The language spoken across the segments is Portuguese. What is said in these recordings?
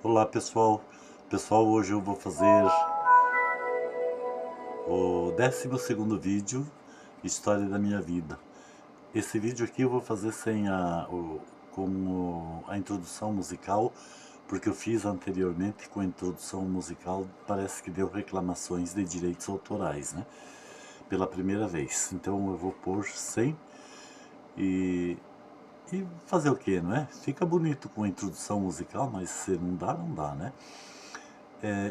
Olá pessoal, hoje eu vou fazer o 12º vídeo, História da minha vida. Esse vídeo aqui eu vou fazer sem a introdução musical, porque eu fiz anteriormente com a introdução musical, parece que deu reclamações de direitos autorais, né? Pela primeira vez, então eu vou pôr sem e, e fazer o que, não é? Fica bonito com a introdução musical, mas se não dá, não dá, né?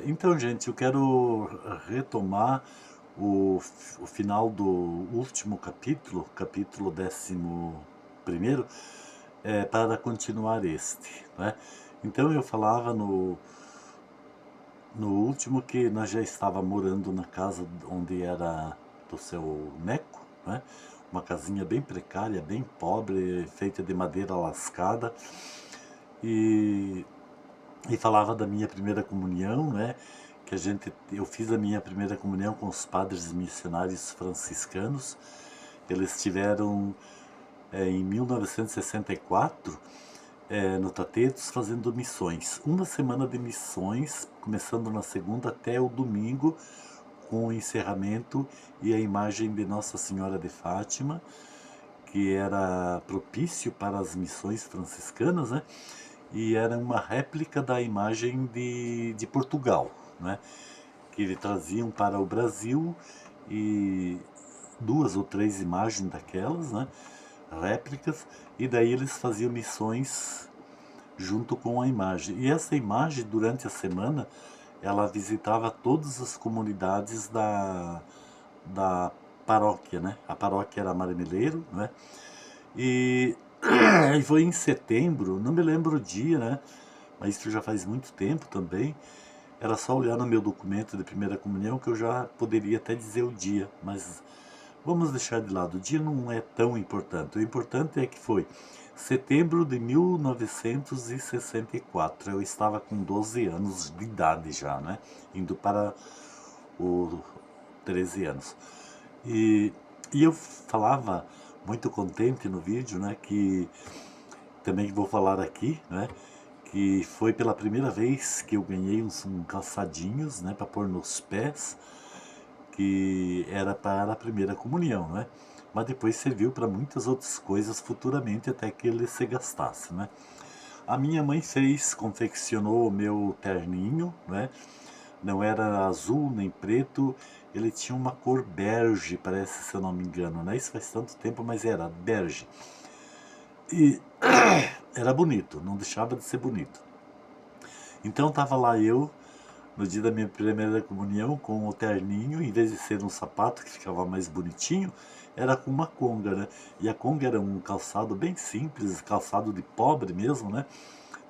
Então, gente, eu quero retomar o final do último capítulo, capítulo 11º, para continuar este, né? Então eu falava no último que nós já estava morando na casa onde era do seu Neco, né? Uma casinha bem precária, bem pobre, feita de madeira lascada, e e falava da minha primeira comunhão, né? Que eu fiz a minha primeira comunhão com os padres missionários franciscanos. Eles tiveram em 1964 no Tatetos fazendo missões. Uma semana de missões, começando na segunda até o domingo, com o encerramento e a imagem de Nossa Senhora de Fátima, que era propício para as missões franciscanas, né? E era uma réplica da imagem de Portugal, né? Que eles traziam para o Brasil e duas ou três imagens daquelas, né? Réplicas, e daí eles faziam missões junto com a imagem. E essa imagem, durante a semana, ela visitava todas as comunidades da paróquia, né? A paróquia era Marmeleiro, né? E, e foi em setembro, não me lembro o dia, né? Mas isso já faz muito tempo também. Era só olhar no meu documento de primeira comunhão que eu já poderia até dizer o dia, mas vamos deixar de lado. O dia não é tão importante. O importante é que foi setembro de 1964. Eu estava com 12 anos de idade já, né? Indo para os 13 anos. E, e eu falava muito contente no vídeo, né? Que também vou falar aqui, né? Que foi pela primeira vez que eu ganhei uns calçadinhos, né, para pôr nos pés, que era para a primeira comunhão, né? Mas depois serviu para muitas outras coisas futuramente até que ele se gastasse, né? A minha mãe confeccionou o meu terninho, né? Não era azul nem preto, ele tinha uma cor bege, parece, se eu não me engano, né? Isso faz tanto tempo, mas era bege. E era bonito, não deixava de ser bonito. Então tava lá eu, no dia da minha primeira comunhão, com o terninho, em vez de ser um sapato que ficava mais bonitinho, era com uma conga, né? E a conga era um calçado bem simples, calçado de pobre mesmo, né?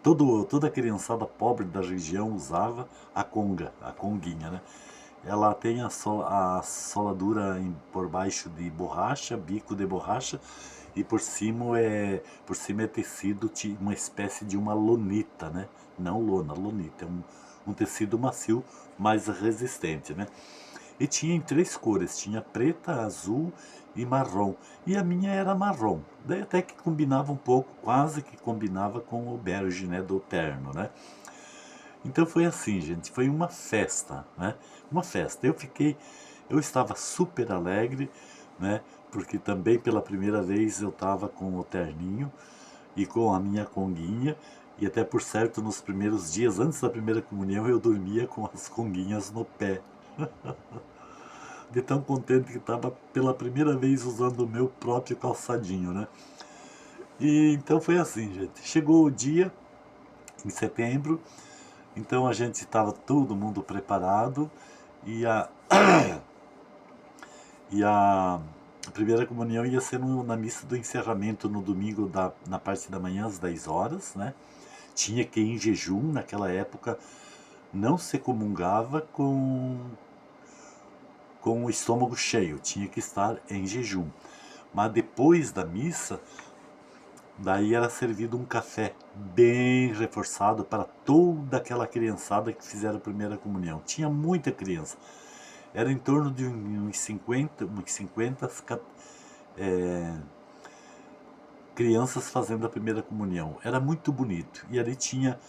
Toda a criançada pobre da região usava a conga, a conguinha, né? Ela tem a soladura por baixo de borracha, bico de borracha, e por cima é tecido, uma espécie de uma lonita, né? Não lona, lonita, é um tecido macio, mais resistente, né? E tinha em três cores, tinha preta, azul e marrom. E a minha era marrom, daí até que combinava um pouco, quase que combinava com o bege, né, do terno, né? Então foi assim, gente, foi uma festa, né? Uma festa. Eu estava super alegre, né? Porque também pela primeira vez eu estava com o terninho e com a minha conguinha. E até por certo, nos primeiros dias, antes da primeira comunhão, eu dormia com as conguinhas no pé. De tão contente que estava pela primeira vez usando o meu próprio calçadinho, né? E então foi assim, gente. Chegou o dia, em setembro, então a gente estava todo mundo preparado e a primeira comunhão ia ser na missa do encerramento no domingo na parte da manhã às 10 horas, né? Tinha que ir em jejum, naquela época não se comungava com o estômago cheio, tinha que estar em jejum. Mas depois da missa, daí era servido um café bem reforçado para toda aquela criançada que fizeram a primeira comunhão. Tinha muita criança. Era em torno de uns 50 é, crianças fazendo a primeira comunhão. Era muito bonito. E ali tinha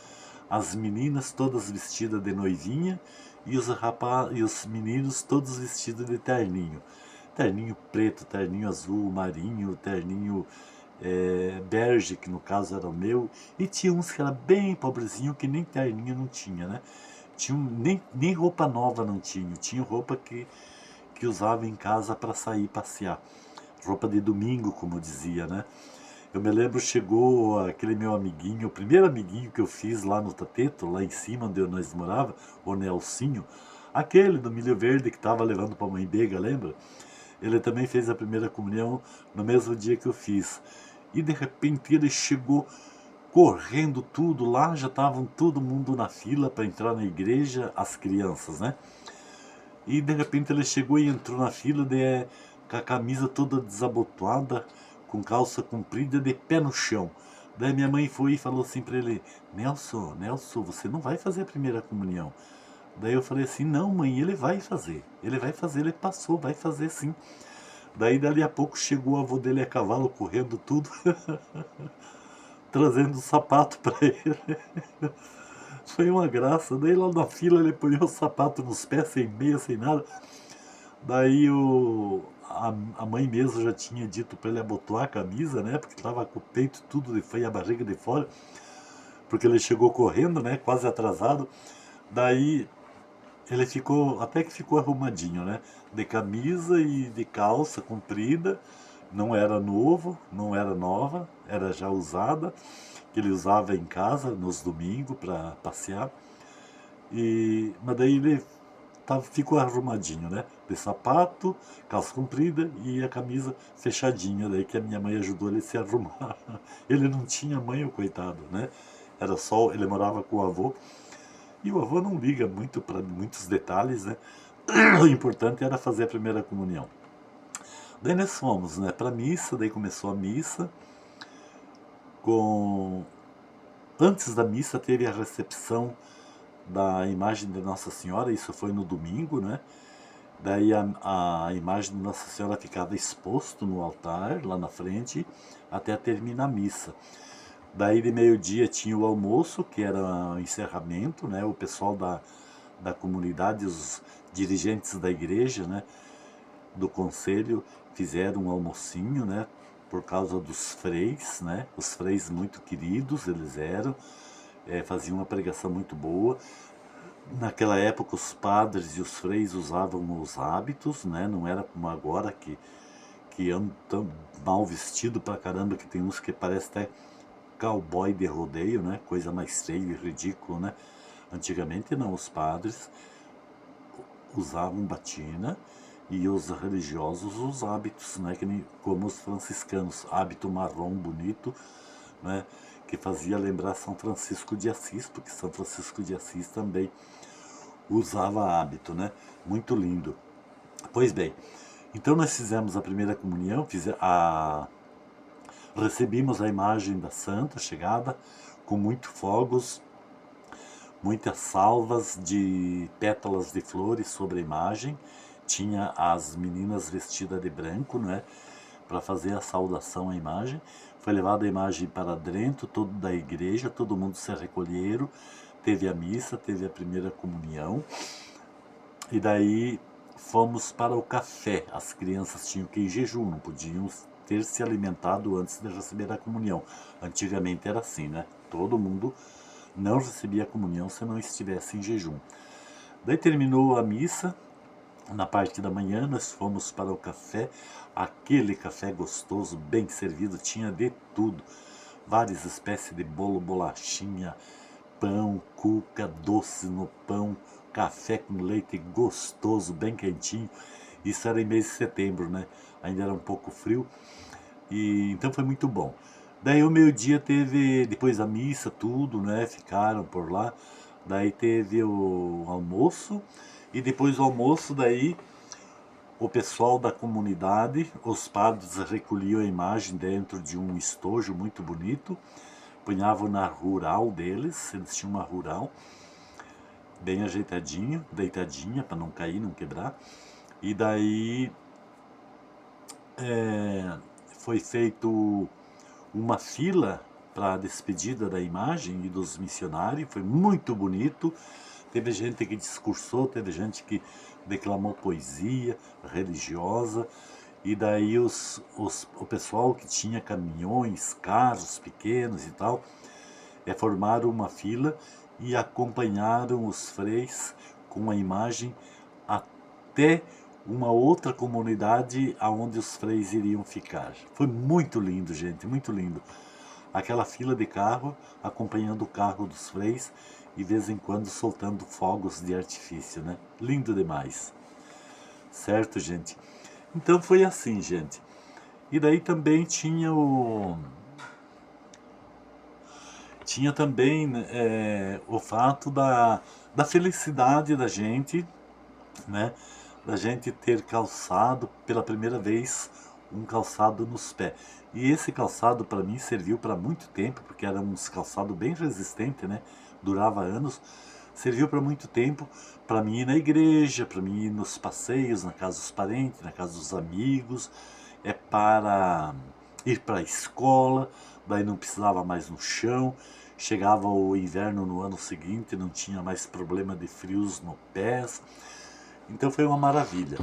as meninas todas vestidas de noivinha e os meninos todos vestidos de terninho. Terninho preto, terninho azul, marinho, terninho bege, que no caso era o meu, e tinha uns que era bem pobrezinho, que nem terninho não tinha, né? Nem roupa nova não tinha, tinha roupa que usava em casa para sair passear. Roupa de domingo, como dizia, né? Eu me lembro, chegou aquele meu amiguinho, o primeiro amiguinho que eu fiz lá no Tateto, lá em cima onde nós morava, o Nelsinho, aquele do milho verde que estava levando para a mãe Bega, lembra? Ele também fez a primeira comunhão no mesmo dia que eu fiz. E de repente ele chegou correndo tudo lá, já estavam todo mundo na fila para entrar na igreja, as crianças, né? E de repente ele chegou e entrou na fila com a camisa toda desabotoada, com calça comprida, de pé no chão. Daí minha mãe foi e falou assim para ele: Nelson, Nelson, você não vai fazer a primeira comunhão. Daí eu falei assim: não, mãe, ele vai fazer, ele passou, vai fazer sim. Daí dali a pouco chegou o avô dele a cavalo, correndo tudo, trazendo o sapato para ele. Foi uma graça. Daí lá na fila ele põe o sapato nos pés, sem meia, sem nada. Daí a mãe mesmo já tinha dito para ele abotoar a camisa, né? Porque tava com o peito tudo de fora e a barriga de fora. Porque ele chegou correndo, né? Quase atrasado. Daí ele ficou, até que ficou arrumadinho, né? De camisa e de calça comprida. Não era novo, não era nova, era já usada, que ele usava em casa nos domingos para passear. Mas daí ele ficou arrumadinho, né? De sapato, calça comprida e a camisa fechadinha, daí que a minha mãe ajudou ele a se arrumar. Ele não tinha mãe, o coitado, né? Era só, ele morava com o avô, e o avô não liga muito para muitos detalhes, né? O importante era fazer a primeira comunhão. Daí nós fomos, né, para missa, daí começou a missa. Antes da missa teve a recepção da imagem de Nossa Senhora, isso foi no domingo, né? Daí a imagem de Nossa Senhora ficava exposto no altar, lá na frente, até terminar a missa. Daí de meio-dia tinha o almoço, que era o encerramento, né? O pessoal da comunidade, os dirigentes da igreja, né? Do conselho, fizeram um almocinho, né? Por causa dos freis, né? Os freis muito queridos eles eram, faziam uma pregação muito boa. Naquela época os padres e os freis usavam os hábitos, né? Não era como agora que andam tão mal vestido pra caramba, que tem uns que parece até cowboy de rodeio, né? Coisa mais feia e ridícula, né? Antigamente não, os padres usavam batina e os religiosos os hábitos, né? Como os franciscanos, hábito marrom bonito, né? Que fazia lembrar São Francisco de Assis, porque São Francisco de Assis também usava hábito, né? Muito lindo. Pois bem, então nós fizemos a primeira comunhão, recebimos a imagem da Santa Chegada com muitos fogos, muitas salvas de pétalas de flores sobre a imagem. Tinha as meninas vestidas de branco, né? Para fazer a saudação à imagem. Foi levada a imagem para dentro, todo da igreja, todo mundo se recolheram. Teve a missa, teve a primeira comunhão. E daí fomos para o café. As crianças tinham que ir em jejum, não podiam ter se alimentado antes de receber a comunhão. Antigamente era assim, né? Todo mundo não recebia a comunhão se não estivesse em jejum. Daí terminou a missa. Na parte da manhã nós fomos para o café, aquele café gostoso, bem servido, tinha de tudo. Várias espécies de bolo, bolachinha, pão, cuca, doce no pão, café com leite gostoso, bem quentinho. Isso era em mês de setembro, né? Ainda era um pouco frio, e então foi muito bom. Daí o meio-dia teve, depois da missa, tudo, né? Ficaram por lá. Daí teve o almoço, e depois do almoço, daí o pessoal da comunidade, os padres recolhiam a imagem dentro de um estojo muito bonito, punhavam na rural deles, eles tinham uma rural, bem ajeitadinho, deitadinha, para não cair, não quebrar. E daí foi feito uma fila para a despedida da imagem e dos missionários, foi muito bonito. Teve gente que discursou, teve gente que declamou poesia religiosa, e daí o pessoal que tinha caminhões, carros pequenos e tal, formaram uma fila e acompanharam os freis com a imagem até uma outra comunidade aonde os freis iriam ficar. Foi muito lindo, gente, muito lindo. Aquela fila de carro acompanhando o carro dos freis e de vez em quando soltando fogos de artifício, né? Lindo demais. Certo, gente? Então foi assim, gente. E daí também tinha também o fato da felicidade da gente, né? Da gente ter calçado pela primeira vez um calçado nos pés. E esse calçado para mim serviu para muito tempo, porque era um calçado bem resistente, né? Durava anos. Serviu para muito tempo para mim ir na igreja, para mim ir nos passeios, na casa dos parentes, na casa dos amigos, para ir para a escola, daí não precisava mais no chão. Chegava o inverno no ano seguinte, não tinha mais problema de frios no pés. Então foi uma maravilha.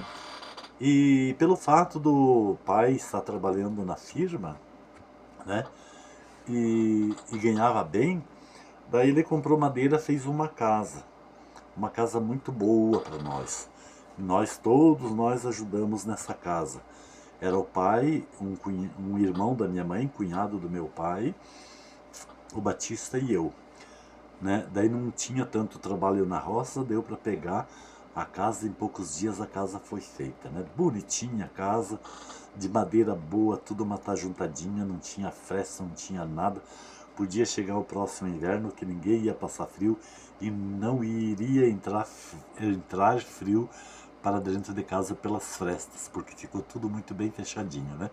E pelo fato do pai estar trabalhando na firma, né, e ganhava bem, daí ele comprou madeira, fez uma casa muito boa para nós. Todos nós ajudamos nessa casa. Era o pai, um irmão da minha mãe, cunhado do meu pai, o Batista e eu, né? Daí não tinha tanto trabalho na roça, deu para pegar a casa, em poucos dias a casa foi feita, né? Bonitinha a casa, de madeira boa, tudo matajuntadinha, não tinha fresta, não tinha nada. Podia chegar o próximo inverno que ninguém ia passar frio e não iria entrar frio para dentro de casa pelas frestas, porque ficou tudo muito bem fechadinho, né?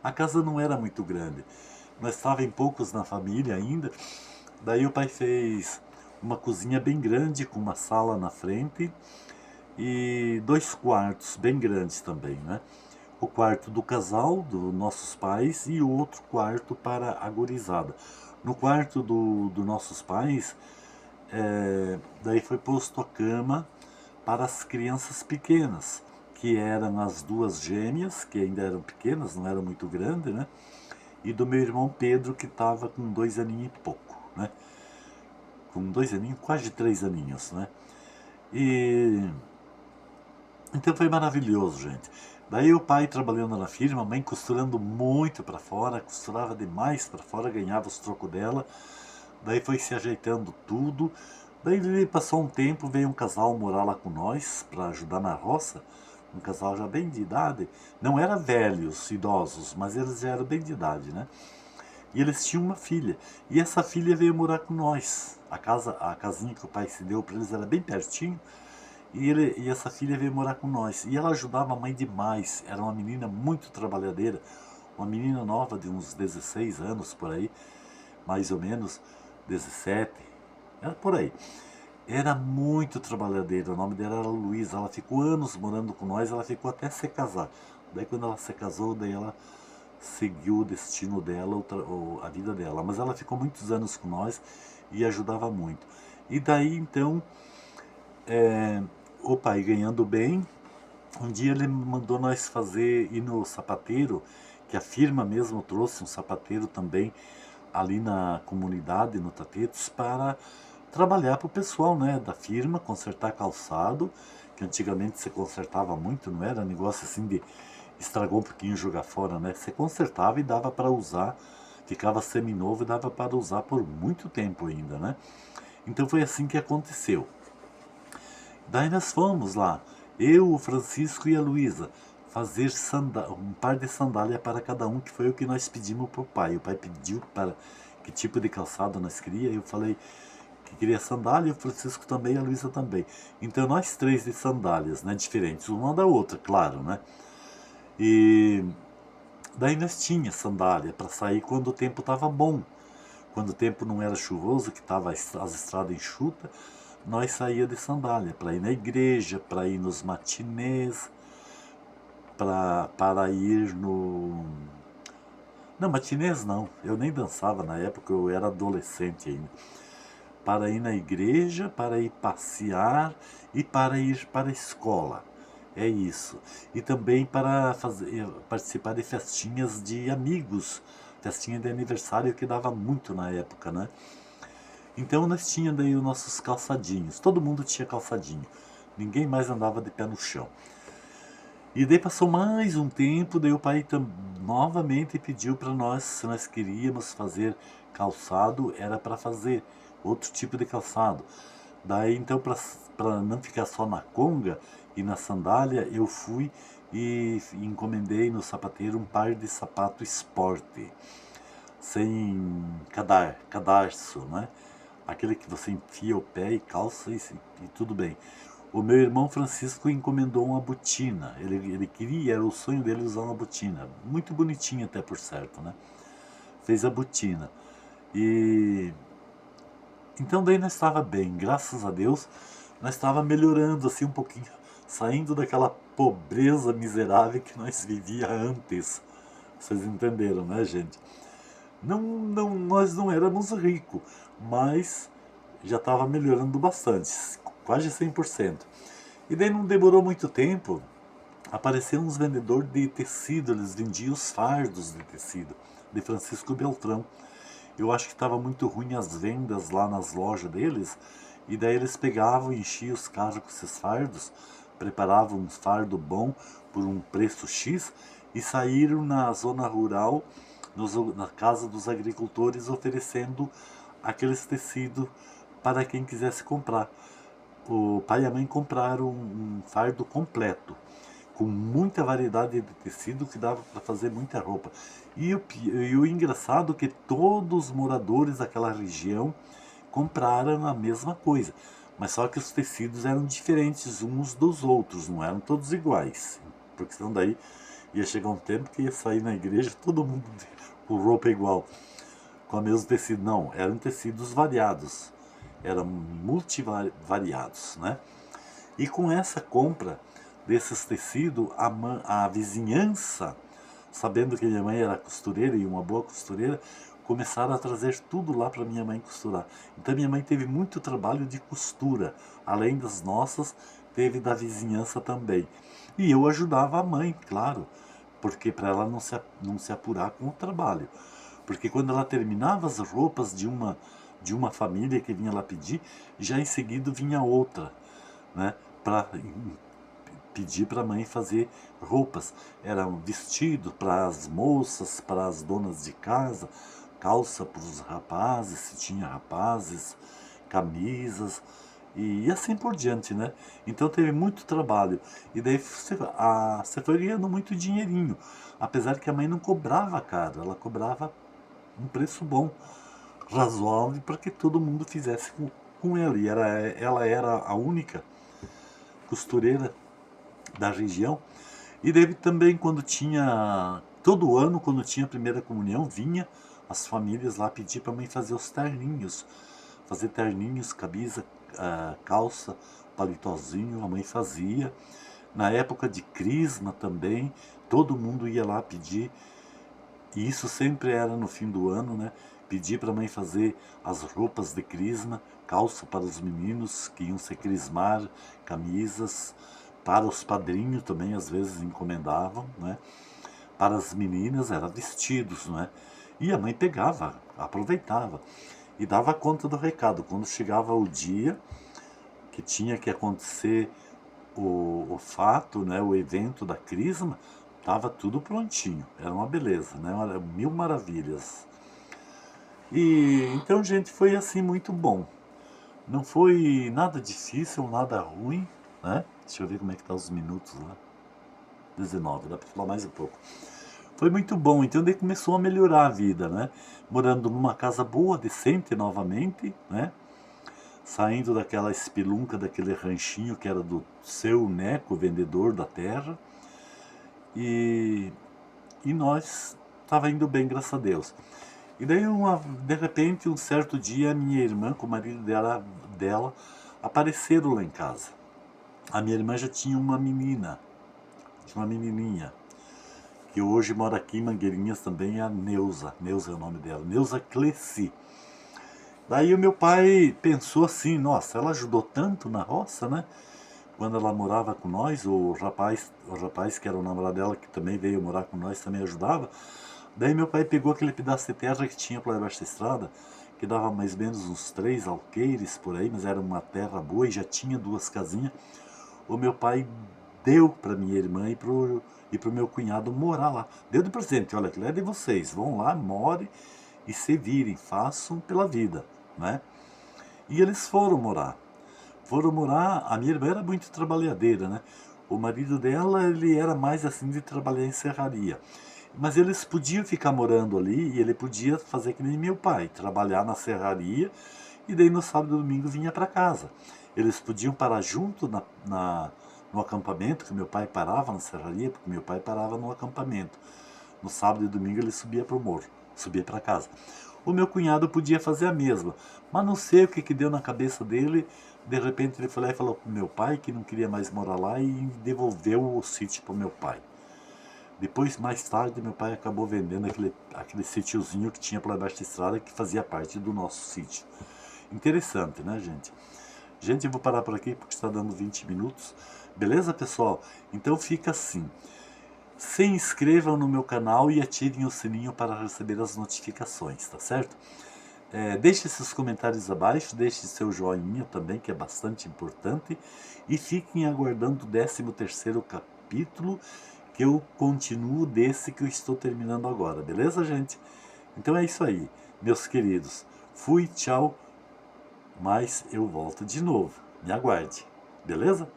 A casa não era muito grande, nós estávamos poucos na família ainda. Daí o pai fez uma cozinha bem grande com uma sala na frente e 2 quartos bem grandes também, né? O quarto do casal, dos nossos pais, e o outro quarto para a gurizada. No quarto dos nossos pais, daí foi posto a cama para as crianças pequenas, que eram as 2 gêmeas, que ainda eram pequenas, não eram muito grandes, né? E do meu irmão Pedro, que estava com 2 aninhos e pouco, né? Com 2 aninhos, quase 3 aninhos, né? E então foi maravilhoso, gente. Daí o pai trabalhando na firma, a mãe costurando muito para fora, costurava demais para fora, ganhava os trocos dela. Daí foi se ajeitando tudo. Daí ele passou um tempo, veio um casal morar lá com nós para ajudar na roça. Um casal já bem de idade. Não era velhos, idosos, mas eles já eram bem de idade, né? E eles tinham uma filha. E essa filha veio morar com nós. A casinha que o pai se deu para eles era bem pertinho. E essa filha veio morar com nós. E ela ajudava a mãe demais. Era uma menina muito trabalhadeira. Uma menina nova de uns 16 anos por aí. Mais ou menos. 17. Era por aí. Era muito trabalhadeira. O nome dela era Luísa. Ela ficou anos morando com nós. Ela ficou até se casar. Daí quando ela se casou, daí ela seguiu o destino dela, a vida dela. Mas ela ficou muitos anos com nós e ajudava muito. E daí então, o pai ganhando bem, um dia ele mandou nós ir no sapateiro, que a firma mesmo trouxe um sapateiro também ali na comunidade, no Tapetes, para trabalhar para o pessoal, né, da firma, consertar calçado, que antigamente se consertava muito, não era negócio assim de estragou um pouquinho e jogar fora, né? Você consertava e dava para usar, ficava seminovo e dava para usar por muito tempo ainda, né? Então foi assim que aconteceu. Daí nós fomos lá, eu, o Francisco e a Luísa, fazer um par de sandália para cada um, que foi o que nós pedimos para o pai. O pai pediu para que tipo de calçado nós queria, eu falei que queria sandália, o Francisco também, a Luísa também. Então nós 3 de sandálias, né, diferentes, uma da outra, claro, né? E daí nós tinha sandália para sair quando o tempo estava bom. Quando o tempo não era chuvoso, que estava as estradas enxutas, nós saía de sandália para ir na igreja, para ir nos matinês, para ir Não, matinês não. Eu nem dançava na época, eu era adolescente ainda. Para ir na igreja, para ir passear e para ir para a escola. É isso. E também para participar de festinhas de amigos, festinha de aniversário que dava muito na época, né? Então nós tínhamos daí os nossos calçadinhos. Todo mundo tinha calçadinho. Ninguém mais andava de pé no chão. E daí passou mais um tempo, daí o pai novamente pediu para nós, se nós queríamos fazer calçado, era para fazer outro tipo de calçado. Daí então, para não ficar só na conga e na sandália, eu fui e encomendei no sapateiro um par de sapato esporte, sem cadarço, né? Aquele que você enfia o pé e calça e tudo bem. O meu irmão Francisco encomendou uma botina. Ele queria, era o sonho dele usar uma botina. Muito bonitinha até por certo, né? Fez a botina. E então daí nós estava bem, graças a Deus, nós estava melhorando assim um pouquinho, saindo daquela pobreza miserável que nós vivia antes. Vocês entenderam, né, gente? Não, nós não éramos ricos, mas já estava melhorando bastante, quase 100%. E daí não demorou muito tempo, apareceram uns vendedores de tecido, eles vendiam os fardos de tecido, de Francisco Beltrão. Eu acho que estava muito ruim as vendas lá nas lojas deles, e daí eles pegavam e enchiam os carros com esses fardos, preparavam um fardo bom por um preço X, e saíram na zona rural, na casa dos agricultores, oferecendo aqueles tecidos para quem quisesse comprar. O pai e a mãe compraram um fardo completo, com muita variedade de tecido que dava para fazer muita roupa. E o engraçado é que todos os moradores daquela região compraram a mesma coisa, mas só que os tecidos eram diferentes uns dos outros, não eram todos iguais, porque senão daí ia chegar um tempo que ia sair na igreja todo mundo com roupa igual, com o mesmo tecido. Não, eram tecidos variados, eram multivariados, né? E com essa compra desses tecidos, a vizinhança, sabendo que minha mãe era costureira e uma boa costureira, começaram a trazer tudo lá para minha mãe costurar. Então minha mãe teve muito trabalho de costura, além das nossas, teve da vizinhança também. E eu ajudava a mãe, claro, porque para ela não se apurar com o trabalho. Porque quando ela terminava as roupas de uma família que vinha lá pedir, já em seguida vinha outra, né, para pedir para a mãe fazer roupas. Era um vestido para as moças, para as donas de casa, calça para os rapazes, se tinha rapazes, camisas e assim por diante, né? Então teve muito trabalho. E daí você foi ganhando muito dinheirinho. Apesar que a mãe não cobrava caro, ela cobrava um preço bom, razoável, para que todo mundo fizesse com ela. E ela era a única costureira da região. E daí também quando tinha, todo ano, quando tinha a primeira comunhão, vinha as famílias lá pedir para a mãe fazer os terninhos. Fazer terninhos, camisa, calça, palitozinho, a mãe fazia. Na época de crisma também, todo mundo ia lá pedir. E isso sempre era no fim do ano, né? Pedir para a mãe fazer as roupas de crisma, calça para os meninos que iam se crismar, camisas, para os padrinhos também às vezes encomendavam, né? Para as meninas era vestidos, né? E a mãe pegava, aproveitava e dava conta do recado. Quando chegava o dia que tinha que acontecer o fato, né, o evento da crisma, estava tudo prontinho. Era uma beleza, né? Era mil maravilhas. E então, gente, foi assim muito bom. Não foi nada difícil, nada ruim, né? Deixa eu ver como é que tá os minutos lá. 19, dá para falar mais um pouco. Foi muito bom, então daí começou a melhorar a vida, né? Morando numa casa boa, decente novamente, né? Saindo daquela espelunca, daquele ranchinho que era do seu Neco, vendedor da terra. E, e nós estava indo bem, graças a Deus. E daí, de repente, um certo dia, a minha irmã com o marido dela apareceram lá em casa. A minha irmã já tinha uma menina, tinha uma menininha, que hoje mora aqui em Mangueirinhas também, é a Neuza. Neuza é o nome dela, Neuza Cleci. Daí o meu pai pensou assim, nossa, ela ajudou tanto na roça, né? Quando ela morava com nós, o rapaz que era o namorado dela, que também veio morar com nós, também ajudava. Daí meu pai pegou aquele pedaço de terra que tinha por debaixo da estrada, que dava mais ou menos uns 3 alqueires por aí, mas era uma terra boa e já tinha 2 casinhas. O meu pai deu para minha irmã e pro meu cunhado morar lá. Deu de presente, olha, aquilo é de vocês, vão lá, morem e se virem, façam pela vida, né? E eles foram morar. A minha irmã era muito trabalhadeira, né? O marido dela, ele era mais assim de trabalhar em serraria. Mas eles podiam ficar morando ali e ele podia fazer que nem meu pai, trabalhar na serraria e daí no sábado e domingo vinha para casa. Eles podiam parar junto no acampamento, que meu pai parava na serraria, porque meu pai parava no acampamento. No sábado e domingo ele subia para o morro, subia para casa. O meu cunhado podia fazer a mesma, mas não sei o que deu na cabeça dele. De repente ele foi lá e falou pro meu pai que não queria mais morar lá e devolveu o sítio pro meu pai. Depois, mais tarde, meu pai acabou vendendo aquele sítiozinho que tinha por baixo da estrada, que fazia parte do nosso sítio. Interessante, né, gente? Gente, eu vou parar por aqui porque está dando 20 minutos. Beleza, pessoal? Então fica assim. Se inscrevam no meu canal e ativem o sininho para receber as notificações, tá certo? Deixe seus comentários abaixo, deixe seu joinha também, que é bastante importante. E fiquem aguardando o 13º capítulo, que eu continuo desse que eu estou terminando agora, beleza, gente? Então é isso aí, meus queridos. Fui, tchau, mas eu volto de novo. Me aguarde, beleza?